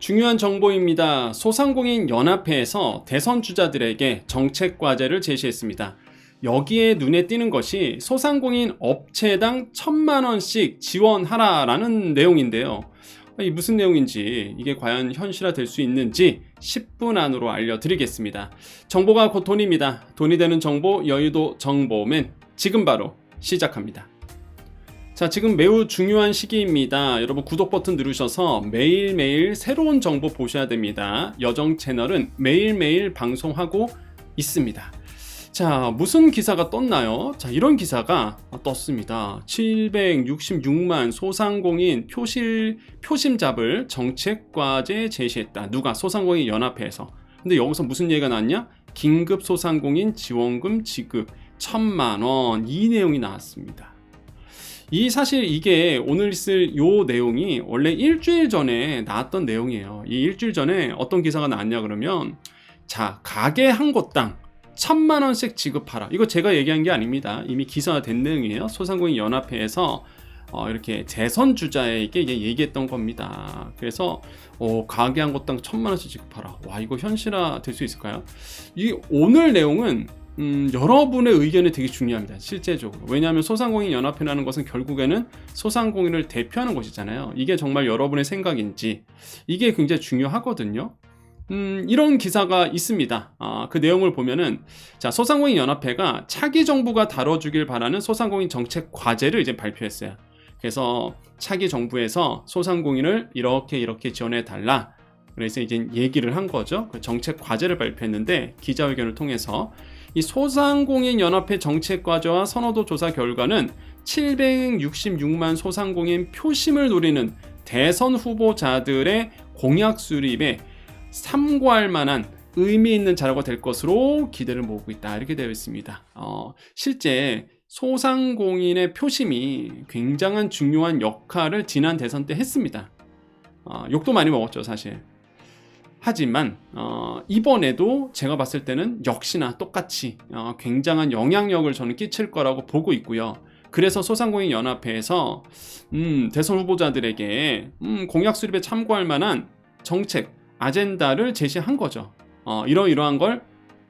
중요한 정보입니다. 소상공인 연합회에서 대선 주자들에게 정책 과제를 제시했습니다. 여기에 눈에 띄는 것이 소상공인 업체당 1,000만 원씩 지원하라라는 내용인데요. 이 무슨 내용인지, 이게 과연 현실화될 수 있는지 10분 안으로 알려드리겠습니다. 정보가 곧 돈입니다. 돈이 되는 정보, 여의도 정보맨 지금 바로 시작합니다. 자, 지금 매우 중요한 시기입니다. 여러분 구독 버튼 누르셔서 매일매일 새로운 정보 보셔야 됩니다. 여정 채널은 매일매일 방송하고 있습니다. 자, 무슨 기사가 떴나요? 자, 이런 기사가 떴습니다. 766만 소상공인 표심 잡을 정책 과제 제시했다. 누가? 소상공인 연합회에서. 근데 여기서 무슨 얘기가 나왔냐? 긴급 소상공인 지원금 지급 1,000만 원, 이 내용이 나왔습니다. 사실 이게 오늘 있을 요 내용이 원래 일주일 전에 나왔던 내용이에요. 이 일주일 전에 어떤 기사가 나왔냐 그러면, 자, 가게 한 곳당 1,000만 원씩 지급하라. 이거 제가 얘기한 게 아닙니다. 이미 기사화된 내용이에요. 소상공인 연합회에서 이렇게 재선 주자에게 얘기했던 겁니다. 그래서 가게 한 곳당 1,000만 원씩 지급하라. 와, 이거 현실화 될 수 있을까요? 이 오늘 내용은 여러분의 의견이 되게 중요합니다. 실제적으로. 왜냐하면 소상공인 연합회라는 것은 결국에는 소상공인을 대표하는 것이잖아요. 이게 정말 여러분의 생각인지, 이게 굉장히 중요하거든요. 이런 기사가 있습니다. 그 내용을 보면은, 자, 소상공인 연합회가 차기 정부가 다뤄주길 바라는 소상공인 정책 과제를 이제 발표했어요. 그래서 차기 정부에서 소상공인을 이렇게 지원해 달라. 그래서 이제 얘기를 한 거죠. 그 정책 과제를 발표했는데, 기자회견을 통해서 이 소상공인 연합회 정책 과제와 선호도 조사 결과는 766만 소상공인 표심을 노리는 대선 후보자들의 공약 수립에 참고할 만한 의미 있는 자료가 될 것으로 기대를 모으고 있다. 이렇게 되어 있습니다. 실제 소상공인의 표심이 굉장한 중요한 역할을 지난 대선 때 했습니다. 욕도 많이 먹었죠, 사실. 하지만 이번에도 제가 봤을 때는 역시나 똑같이 굉장한 영향력을 저는 끼칠 거라고 보고 있고요. 그래서 소상공인 연합회에서 대선 후보자들에게 공약 수립에 참고할 만한 정책, 아젠다를 제시한 거죠. 이러이러한 걸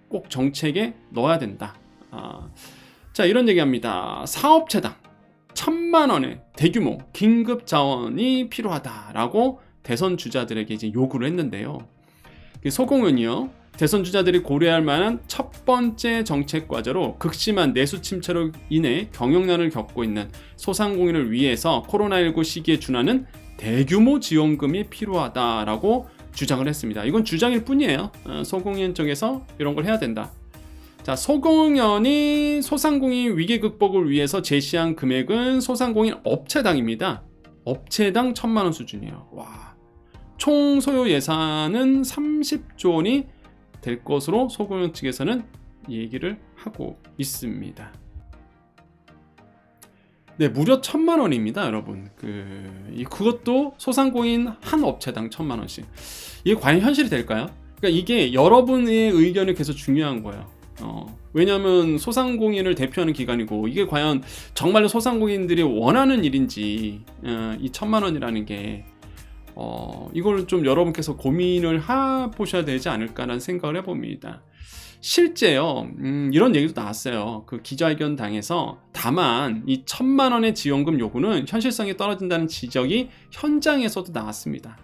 꼭 정책에 넣어야 된다. 자, 이런 얘기합니다. 사업체당 1,000만 원의 대규모 긴급 자원이 필요하다라고 대선 주자들에게 이제 요구를 했는데요. 소공은요, 대선 주자들이 고려할 만한 첫 번째 정책 과제로 극심한 내수 침체로 인해 경영난을 겪고 있는 소상공인을 위해서 코로나19 시기에 준하는 대규모 지원금이 필요하다라고 주장을 했습니다. 이건 주장일 뿐이에요. 소공연 쪽에서 이런 걸 해야 된다. 자, 소공연이 소상공인 위기 극복을 위해서 제시한 금액은 소상공인 업체당입니다. 업체당 1,000만 원 수준이에요. 와. 총 소요 예산은 30조 원이 될 것으로 소공연 측에서는 얘기를 하고 있습니다. 네, 무려 1,000만 원입니다, 여러분. 그것도 소상공인 한 업체당 1,000만 원씩. 이게 과연 현실이 될까요? 그러니까 이게 여러분의 의견이 계속 중요한 거예요. 왜냐하면 소상공인을 대표하는 기관이고, 이게 과연 정말로 소상공인들이 원하는 일인지, 이 1,000만 원이라는 게 이걸 좀 여러분께서 고민을 해보셔야 되지 않을까라는 생각을 해봅니다. 실제요, 이런 얘기도 나왔어요. 그 기자회견 당에서 다만 이 1,000만 원의 지원금 요구는 현실성이 떨어진다는 지적이 현장에서도 나왔습니다.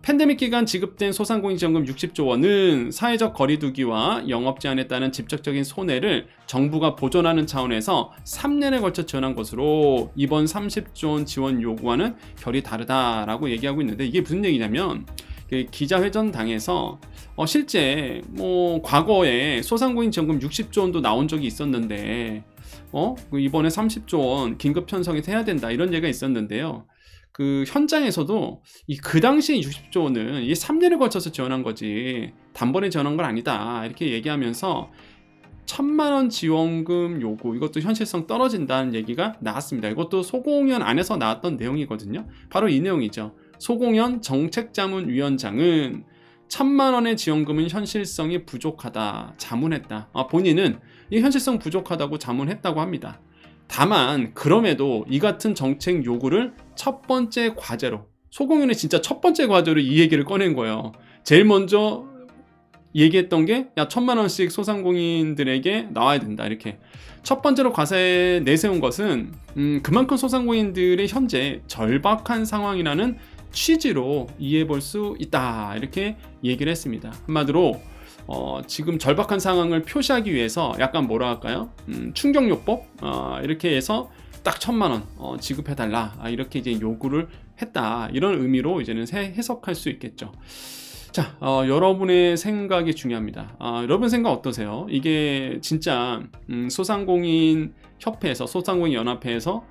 팬데믹 기간 지급된 소상공인 지원금 60조 원은 사회적 거리두기와 영업 제한에 따른 직접적인 손해를 정부가 보존하는 차원에서 3년에 걸쳐 지원한 것으로 이번 30조 원 지원 요구와는 결이 다르다라고 얘기하고 있는데, 이게 무슨 얘기냐면, 기자회견 당에서 실제 과거에 소상공인 지원금 60조 원도 나온 적이 있었는데 이번에 30조 원 긴급 편성해서 해야 된다, 이런 얘기가 있었는데요. 그 현장에서도 그 당시 60조 원은 이게 3년에 걸쳐서 지원한 거지 단번에 지원한 건 아니다, 이렇게 얘기하면서 1,000만 원 지원금 요구, 이것도 현실성 떨어진다는 얘기가 나왔습니다. 이것도 소공연 안에서 나왔던 내용이거든요. 바로 이 내용이죠. 소공연 정책자문위원장은 1,000만 원의 지원금은 현실성이 부족하다 자문했다. 본인은 이 현실성 부족하다고 자문했다고 합니다. 다만 그럼에도 이 같은 정책 요구를 첫 번째 과제로 소공인의 진짜 첫 번째 과제로 이 얘기를 꺼낸 거예요. 제일 먼저 얘기했던 게 야 1,000만 원씩 소상공인들에게 나와야 된다. 이렇게 첫 번째로 과제에 내세운 것은 그만큼 소상공인들의 현재 절박한 상황이라는 취지로 이해해 볼 수 있다. 이렇게 얘기를 했습니다. 한마디로 지금 절박한 상황을 표시하기 위해서 약간 뭐라 할까요? 충격요법 이렇게 해서 딱 1,000만 원 지급해달라. 이렇게 이제 요구를 했다. 이런 의미로 이제는 해석할 수 있겠죠. 자, 여러분의 생각이 중요합니다. 여러분 생각 어떠세요? 이게 진짜 소상공인 협회에서 소상공인 연합회에서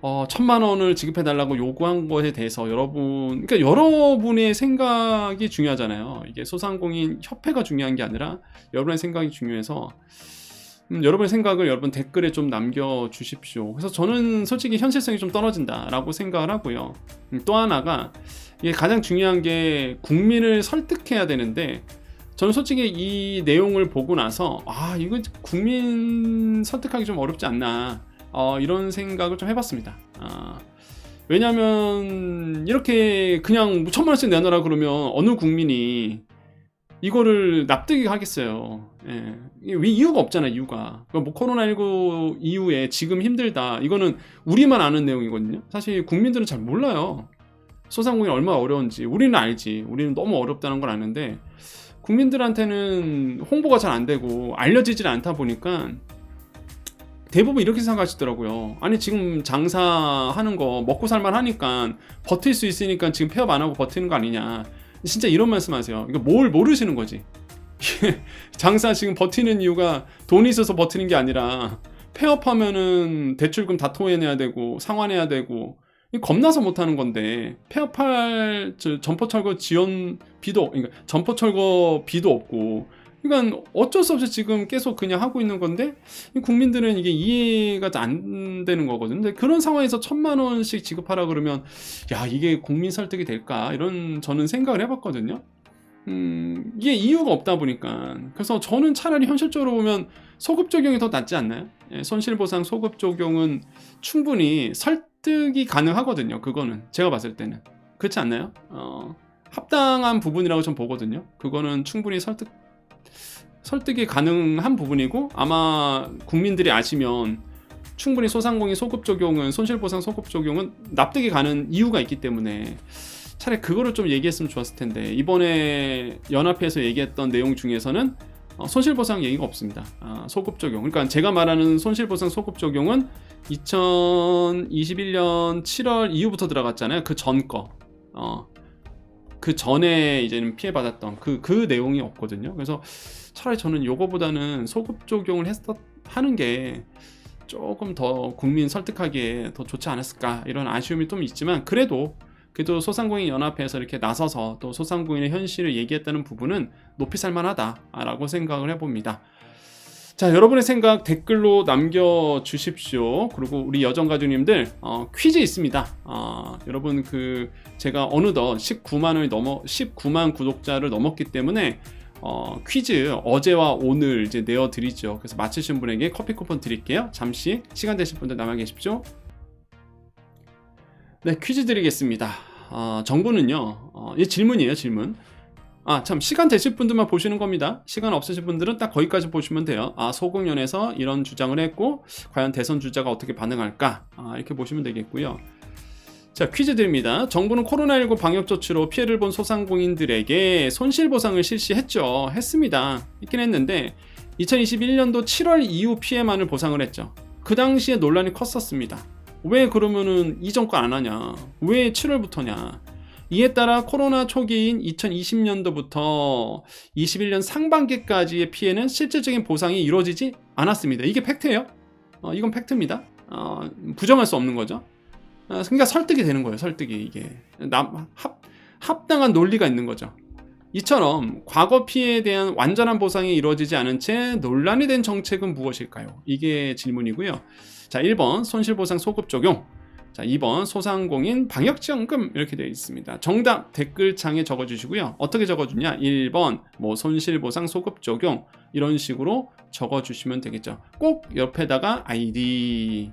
1,000만 원을 지급해달라고 요구한 것에 대해서 그러니까 여러분의 생각이 중요하잖아요. 이게 소상공인 협회가 중요한 게 아니라 여러분의 생각이 중요해서 여러분의 생각을 여러분 댓글에 좀 남겨주십시오. 그래서 저는 솔직히 현실성이 좀 떨어진다라고 생각을 하고요. 또 하나가 이게 가장 중요한 게 국민을 설득해야 되는데 저는 솔직히 이 내용을 보고 나서 이거 국민 설득하기 좀 어렵지 않나 이런 생각을 좀 해봤습니다. 왜냐하면 이렇게 그냥 1,000만 원씩 내놔라 그러면 어느 국민이 이거를 납득이 하겠어요. 이유가 없잖아. 이유가 뭐 코로나19 이후에 지금 힘들다 이거는 우리만 아는 내용이거든요. 사실 국민들은 잘 몰라요. 소상공인이 얼마나 어려운지 우리는 알지. 우리는 너무 어렵다는 걸 아는데 국민들한테는 홍보가 잘 안 되고 알려지질 않다 보니까 대부분 이렇게 생각하시더라고요. 아니 지금 장사하는 거 먹고 살만 하니까 버틸 수 있으니까 지금 폐업 안 하고 버티는 거 아니냐. 진짜 이런 말씀하세요. 이거 뭘 모르시는 거지. 장사 지금 버티는 이유가 돈이 있어서 버티는 게 아니라 폐업하면은 대출금 다 토해내야 되고 상환해야 되고 겁나서 못하는 건데 폐업할 점포철거 지원비도 그러니까 점포철거 비도 없고 그러니까 어쩔 수 없이 지금 계속 그냥 하고 있는 건데 국민들은 이게 이해가 안 되는 거거든요. 근데 그런 상황에서 1,000만 원씩 지급하라 그러면 야 이게 국민 설득이 될까 이런 저는 생각을 해봤거든요. 이게 이유가 없다 보니까 그래서 저는 차라리 현실적으로 보면 소급 적용이 더 낫지 않나요? 손실보상 소급 적용은 충분히 설득이 가능하거든요. 그거는 제가 봤을 때는 그렇지 않나요? 합당한 부분이라고 좀 보거든요. 그거는 충분히 설득이 가능한 부분이고 아마 국민들이 아시면 충분히 소상공인 소급 적용은 손실보상 소급 적용은 납득이 가는 이유가 있기 때문에 차라리 그거를 좀 얘기했으면 좋았을 텐데 이번에 연합회에서 얘기했던 내용 중에서는 손실보상 얘기가 없습니다. 소급 적용. 그러니까 제가 말하는 손실보상 소급 적용은 2021년 7월 이후부터 들어갔잖아요. 그 전 거. 그 전에 이제는 피해받았던 그 내용이 없거든요. 그래서 차라리 저는 요거보다는 소급 적용을 하는 게 조금 더 국민 설득하기에 더 좋지 않았을까 이런 아쉬움이 좀 있지만 그래도 소상공인 연합회에서 이렇게 나서서 또 소상공인의 현실을 얘기했다는 부분은 높이 살만하다라고 생각을 해봅니다. 자, 여러분의 생각 댓글로 남겨주십시오. 그리고 우리 여정가족님들 퀴즈 있습니다. 여러분 제가 어느덧 19만 구독자를 넘었기 때문에 퀴즈 어제와 오늘 이제 내어드리죠. 그래서 맞히신 분에게 커피 쿠폰 드릴게요. 잠시 시간 되실 분들 남아 계십시오. 네, 퀴즈 드리겠습니다. 정보는요. 이 질문이에요, 질문. 참 시간 되실 분들만 보시는 겁니다. 시간 없으신 분들은 딱 거기까지 보시면 돼요. 소공연에서 이런 주장을 했고 과연 대선 주자가 어떻게 반응할까 이렇게 보시면 되겠고요. 자, 퀴즈 드립니다. 정부는 코로나19 방역 조치로 피해를 본 소상공인들에게 손실보상을 실시했죠. 했습니다. 있긴 했는데 2021년도 7월 이후 피해만을 보상을 했죠. 그 당시에 논란이 컸었습니다. 왜 그러면은 이전 거 안 하냐? 왜 7월부터냐? 이에 따라 코로나 초기인 2020년도부터 21년 상반기까지의 피해는 실질적인 보상이 이루어지지 않았습니다. 이게 팩트예요. 이건 팩트입니다. 부정할 수 없는 거죠. 그러니까 설득이 되는 거예요. 설득이 이게 합당한 논리가 있는 거죠. 이처럼 과거 피해에 대한 완전한 보상이 이루어지지 않은 채 논란이 된 정책은 무엇일까요? 이게 질문이고요. 자, 1번 손실보상 소급 적용, 자 2번 소상공인 방역지원금 이렇게 되어 있습니다. 정답 댓글창에 적어주시고요. 어떻게 적어주냐? 1번 뭐 손실보상 소급 적용 이런 식으로 적어주시면 되겠죠. 꼭 옆에다가 아이디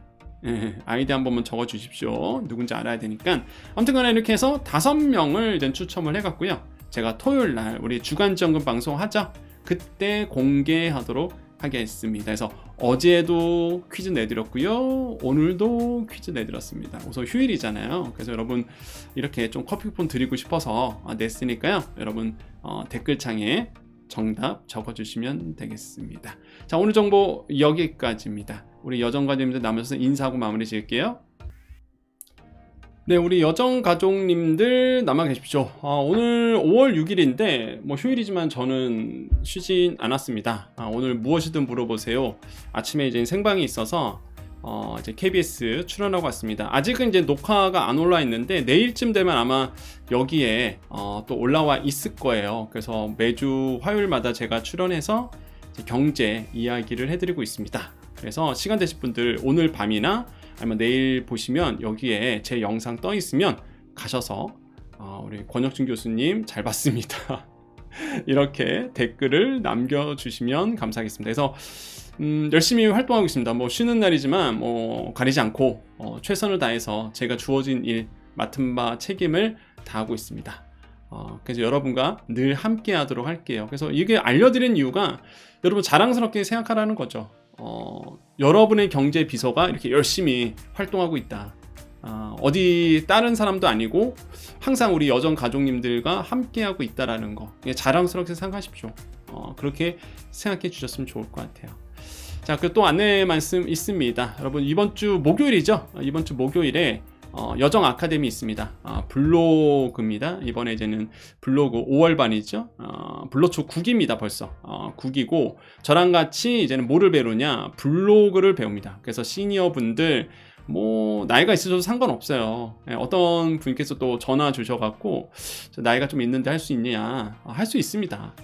아이디 한 번만 적어 주십시오. 누군지 알아야 되니까. 아무튼 간에 이렇게 해서 5명을 이제 추첨을 해갔고요. 제가 토요일 날 우리 주간지원금 방송 하죠. 그때 공개하도록 하겠습니다. 그래서 어제도 퀴즈 내드렸고요. 오늘도 퀴즈 내드렸습니다. 우선 휴일이잖아요. 그래서 여러분 이렇게 좀 커피 쿠폰 드리고 싶어서 냈으니까요. 여러분 댓글창에 정답 적어주시면 되겠습니다. 자, 오늘 정보 여기까지입니다. 우리 여정가족님들 남으셔서 인사하고 마무리 지을게요. 네, 우리 여정가족님들 남아 계십시오. 오늘 5월 6일인데 뭐 휴일이지만 저는 쉬진 않았습니다. 오늘 무엇이든 물어보세요. 아침에 이제 생방이 있어서 이제 KBS 출연하고 왔습니다. 아직은 이제 녹화가 안 올라 있는데 내일쯤 되면 아마 여기에 또 올라와 있을 거예요. 그래서 매주 화요일마다 제가 출연해서 이제 경제 이야기를 해드리고 있습니다. 그래서 시간 되실 분들 오늘 밤이나 아니면 내일 보시면 여기에 제 영상 떠 있으면 가셔서 우리 권혁준 교수님 잘 봤습니다. 이렇게 댓글을 남겨주시면 감사하겠습니다. 그래서 열심히 활동하고 있습니다. 뭐 쉬는 날이지만 뭐 가리지 않고 최선을 다해서 제가 주어진 일 맡은 바 책임을 다하고 있습니다. 그래서 여러분과 늘 함께 하도록 할게요. 그래서 이게 알려드린 이유가 여러분 자랑스럽게 생각하라는 거죠. 여러분의 경제 비서가 이렇게 열심히 활동하고 있다. 어디 다른 사람도 아니고 항상 우리 여정 가족님들과 함께하고 있다라는 거 자랑스럽게 생각하십시오. 그렇게 생각해 주셨으면 좋을 것 같아요. 자, 그 또 안내 말씀 있습니다. 여러분 이번 주 목요일이죠. 이번 주 목요일에 여정 아카데미 있습니다. 블로그입니다. 이번에 이제는 블로그 5월반이죠. 블로초 9기입니다. 벌써 9기고 저랑 같이 이제는 뭐를 배우냐 블로그를 배웁니다. 그래서 시니어 분들 뭐 나이가 있으셔도 상관없어요. 어떤 분께서 또 전화 주셔갖고 나이가 좀 있는데 할 수 있냐? 할 수 있습니다.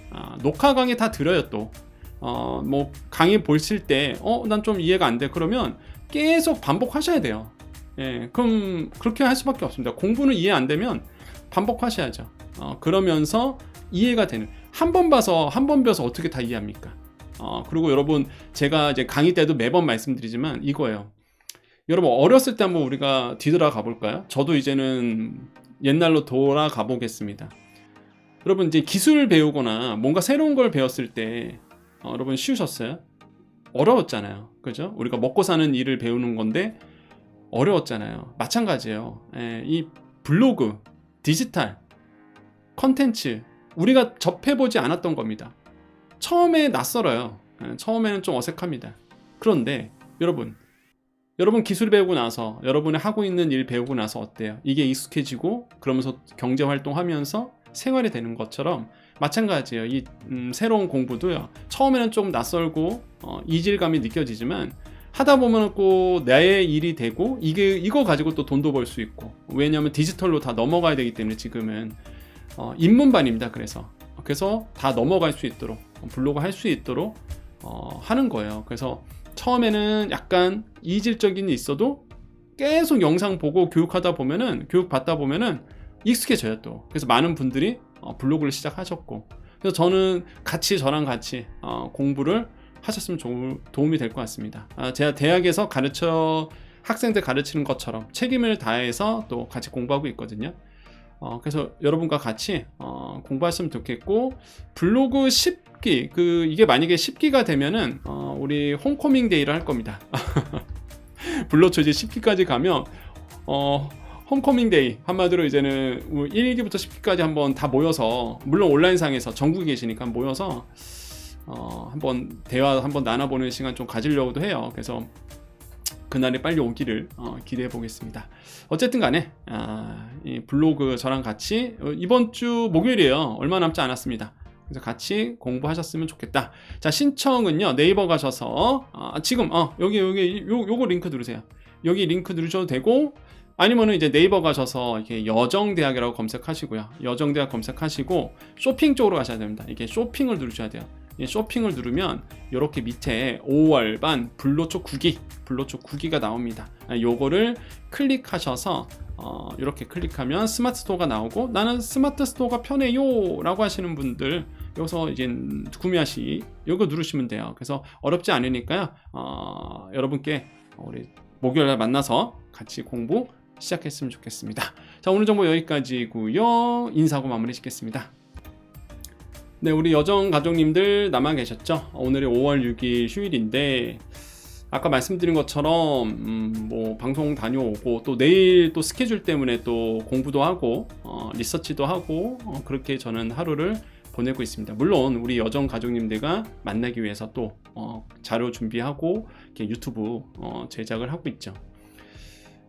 녹화 강의 다 들어요. 또 뭐 강의 보실 때 난 좀 이해가 안 돼. 그러면 계속 반복하셔야 돼요. 그럼 그렇게 할 수밖에 없습니다. 공부는 이해 안 되면 반복하셔야죠. 그러면서 이해가 되는. 한 번 봐서 한 번 배워서 어떻게 다 이해합니까? 그리고 여러분 제가 이제 강의 때도 매번 말씀드리지만 이거예요. 여러분 어렸을 때 한번 우리가 뒤돌아가 볼까요? 저도 이제는 옛날로 돌아가 보겠습니다. 여러분 이제 기술 배우거나 뭔가 새로운 걸 배웠을 때 여러분 쉬우셨어요? 어려웠잖아요. 그죠? 우리가 먹고 사는 일을 배우는 건데 어려웠잖아요. 마찬가지예요. 이 블로그, 디지털, 컨텐츠 우리가 접해보지 않았던 겁니다. 처음에 낯설어요. 처음에는 좀 어색합니다. 그런데 여러분 기술 배우고 나서 여러분이 하고 있는 일 배우고 나서 어때요? 이게 익숙해지고 그러면서 경제활동하면서 생활이 되는 것처럼 마찬가지예요. 이 새로운 공부도요. 처음에는 좀 낯설고 이질감이 느껴지지만 하다 보면 꼭 나의 일이 되고 이거 가지고 또 돈도 벌 수 있고 왜냐하면 디지털로 다 넘어가야 되기 때문에 지금은 입문반입니다. 그래서 다 넘어갈 수 있도록 블로그 할 수 있도록 하는 거예요. 그래서 처음에는 약간 이질적인 게 있어도 계속 영상 보고 교육 받다 보면은 익숙해져요 또. 그래서 많은 분들이 블로그를 시작하셨고 그래서 저랑 같이 공부를 하셨으면 도움이 될 것 같습니다. 제가 대학에서 학생들 가르치는 것처럼 책임을 다해서 또 같이 공부하고 있거든요. 그래서 여러분과 같이 공부하시면 좋겠고 블로그 10기 이게 만약에 10기가 되면은 우리 홈커밍 데이를 할 겁니다. 블로초 이제 10기까지 가면 홈커밍 데이 한마디로 이제는 1기부터 10기까지 한번 다 모여서 물론 온라인상에서 전국에 계시니까 모여서 한번 대화 한번 나눠보는 시간 좀 가지려고도 해요. 그래서 그날이 빨리 오기를 기대해 보겠습니다. 어쨌든 간에 이 블로그 저랑 같이 이번 주 목요일이에요. 얼마 남지 않았습니다. 그래서 같이 공부하셨으면 좋겠다. 자, 신청은요 네이버 가셔서 지금 여기 요거 링크 누르세요. 여기 링크 누르셔도 되고 아니면은 이제 네이버 가셔서 이렇게 여정대학이라고 검색하시고요. 여정대학 검색하시고 쇼핑 쪽으로 가셔야 됩니다. 이게 쇼핑을 누르셔야 돼요. 쇼핑을 누르면 이렇게 밑에 5월반 블로초 9기가 나옵니다. 요거를 클릭하셔서 이렇게 클릭하면 스마트 스토어가 나오고 나는 스마트 스토어가 편해요 라고 하시는 분들 여기서 이제 이거 누르시면 돼요. 그래서 어렵지 않으니까요. 여러분께 우리 목요일날 만나서 같이 공부 시작했으면 좋겠습니다. 자, 오늘 정보 여기까지고요. 인사하고 마무리 짓겠습니다. 네, 우리 여정 가족님들 남아 계셨죠? 오늘이 5월 6일 휴일인데 아까 말씀드린 것처럼 뭐 방송 다녀오고 또 내일 또 스케줄 때문에 또 공부도 하고 리서치도 하고 그렇게 저는 하루를 보내고 있습니다. 물론 우리 여정 가족님들과 만나기 위해서 또 자료 준비하고 이렇게 유튜브 제작을 하고 있죠.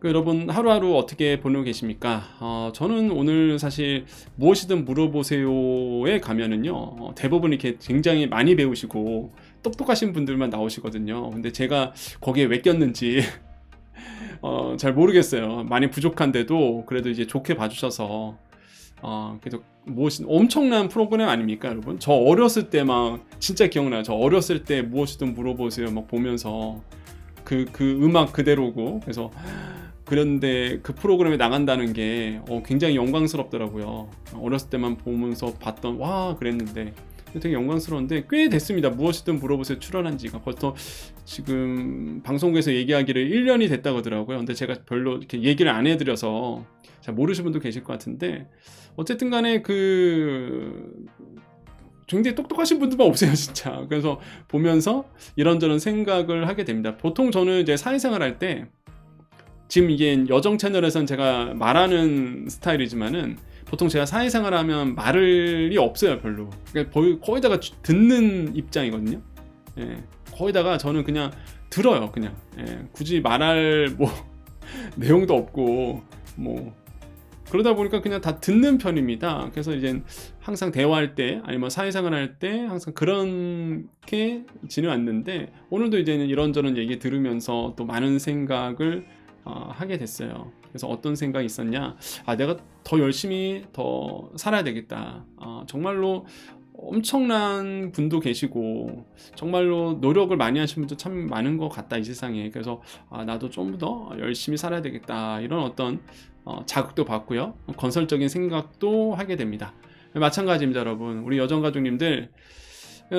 여러분 하루하루 어떻게 보내고 계십니까? 저는 오늘 사실 무엇이든 물어보세요에 가면은요 대부분 이렇게 굉장히 많이 배우시고 똑똑하신 분들만 나오시거든요. 근데 제가 거기에 왜 꼈는지 잘 모르겠어요. 많이 부족한데도 그래도 이제 좋게 봐주셔서 그래도 무엇이 엄청난 프로그램 아닙니까, 여러분? 저 어렸을 때 막 진짜 기억나요. 저 어렸을 때 무엇이든 물어보세요 막 보면서 그 음악 그대로고 그래서 그런데 그 프로그램에 나간다는 게 굉장히 영광스럽더라고요. 어렸을 때만 보면서 봤던 와 그랬는데 되게 영광스러운데 꽤 됐습니다. 무엇이든 물어보세요 출연한 지가 벌써 지금 방송국에서 얘기하기를 1년이 됐다고 하더라고요. 근데 제가 별로 이렇게 얘기를 안 해드려서 잘 모르시는 분도 계실 것 같은데 어쨌든 간에 굉장히 똑똑하신 분들만 없어요 진짜. 그래서 보면서 이런저런 생각을 하게 됩니다. 보통 저는 이제 사회생활 할 때 지금 이게 여정 채널에서는 제가 말하는 스타일이지만은 보통 제가 사회생활 하면 말이 없어요 별로. 그러니까 거의다가 듣는 입장이거든요. 예, 거의다가 저는 그냥 들어요 그냥. 예, 굳이 말할 뭐 내용도 없고 뭐 그러다 보니까 그냥 다 듣는 편입니다. 그래서 이제 항상 대화할 때 아니면 사회생활 할 때 항상 그렇게 지내왔는데 오늘도 이제는 이런저런 얘기 들으면서 또 많은 생각을 하게 됐어요. 그래서 어떤 생각이 있었냐? 내가 더 열심히 더 살아야 되겠다. 정말로 엄청난 분도 계시고 정말로 노력을 많이 하신 분도 참 많은 것 같다 이 세상에. 그래서 나도 좀 더 열심히 살아야 되겠다 이런 어떤 자극도 받고요. 건설적인 생각도 하게 됩니다. 마찬가지입니다 여러분. 우리 여정가족님들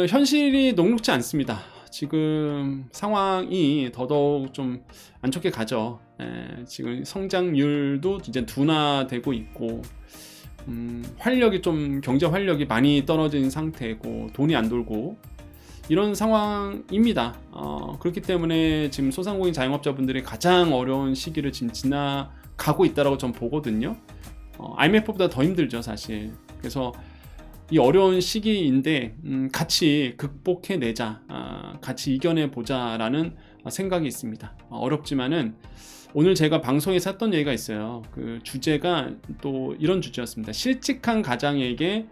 현실이 녹록지 않습니다. 지금 상황이 더더욱 좀 안 좋게 가죠. 지금 성장률도 이제 둔화되고 있고 활력이 좀 경제 활력이 많이 떨어진 상태고 돈이 안 돌고 이런 상황입니다. 그렇기 때문에 지금 소상공인 자영업자분들이 가장 어려운 시기를 지금 지나가고 있다라고 전 보거든요. IMF보다 더 힘들죠 사실. 그래서 이 어려운 시기인데 같이 극복해내자, 같이 이겨내보자 라는 생각이 있습니다. 어렵지만은 오늘 제가 방송에서 했던 얘기가 있어요. 그 주제가 또 이런 주제였습니다. 실직한 가장에게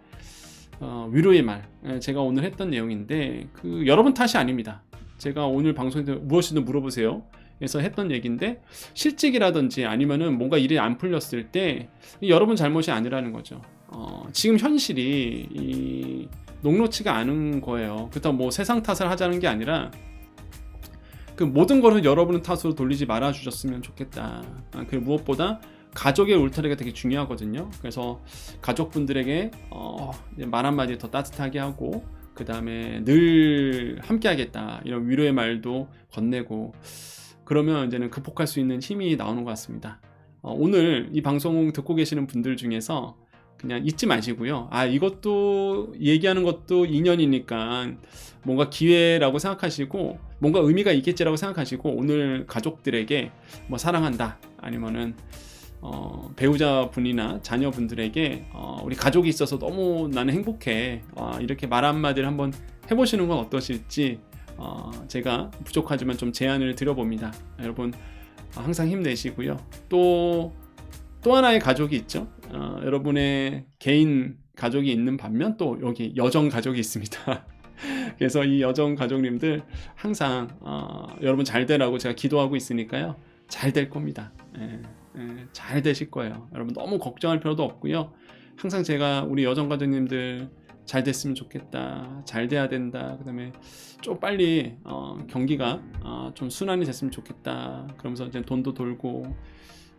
위로의 말. 제가 오늘 했던 내용인데 여러분 탓이 아닙니다. 제가 오늘 방송에서 무엇이든 물어보세요 에서 했던 얘기인데 실직이라든지 아니면은 뭔가 일이 안 풀렸을 때 여러분 잘못이 아니라는 거죠. 지금 현실이 녹록치가 않은 거예요. 그렇다고 뭐 세상 탓을 하자는 게 아니라 그 모든 것을 여러분의 탓으로 돌리지 말아 주셨으면 좋겠다. 그 무엇보다 가족의 울타리가 되게 중요하거든요. 그래서 가족분들에게 말 한마디 더 따뜻하게 하고 그 다음에 늘 함께 하겠다 이런 위로의 말도 건네고 그러면 이제는 극복할 수 있는 힘이 나오는 것 같습니다. 오늘 이 방송 듣고 계시는 분들 중에서 그냥 잊지 마시고요. 이것도 얘기하는 것도 인연이니까 뭔가 기회라고 생각하시고 뭔가 의미가 있겠지라고 생각하시고 오늘 가족들에게 뭐 사랑한다 아니면은 배우자분이나 자녀분들에게 우리 가족이 있어서 너무 나는 행복해 이렇게 말 한마디를 한번 해보시는 건 어떠실지 제가 부족하지만 좀 제안을 드려봅니다. 여러분 항상 힘내시고요. 또 하나의 가족이 있죠. 여러분의 개인 가족이 있는 반면 또 여기 여정 가족이 있습니다. 그래서 이 여정 가족님들 항상 여러분 잘 되라고 제가 기도하고 있으니까요. 잘 될 겁니다. 잘 되실 거예요. 여러분 너무 걱정할 필요도 없고요. 항상 제가 우리 여정 가족님들 잘 됐으면 좋겠다. 잘 돼야 된다. 그 다음에 좀 빨리 경기가 좀 순환이 됐으면 좋겠다. 그러면서 이제 돈도 돌고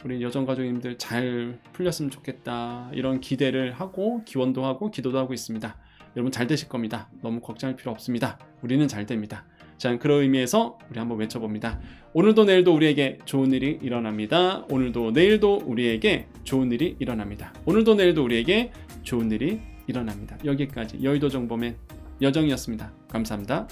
우리 여정 가족님들 잘 풀렸으면 좋겠다. 이런 기대를 하고 기원도 하고 기도도 하고 있습니다. 여러분 잘 되실 겁니다. 너무 걱정할 필요 없습니다. 우리는 잘 됩니다. 자, 그런 의미에서 우리 한번 외쳐봅니다. 오늘도 내일도 우리에게 좋은 일이 일어납니다. 오늘도 내일도 우리에게 좋은 일이 일어납니다. 오늘도 내일도 우리에게 좋은 일이 일어납니다. 여기까지 여의도 정보맨 여정이었습니다. 감사합니다.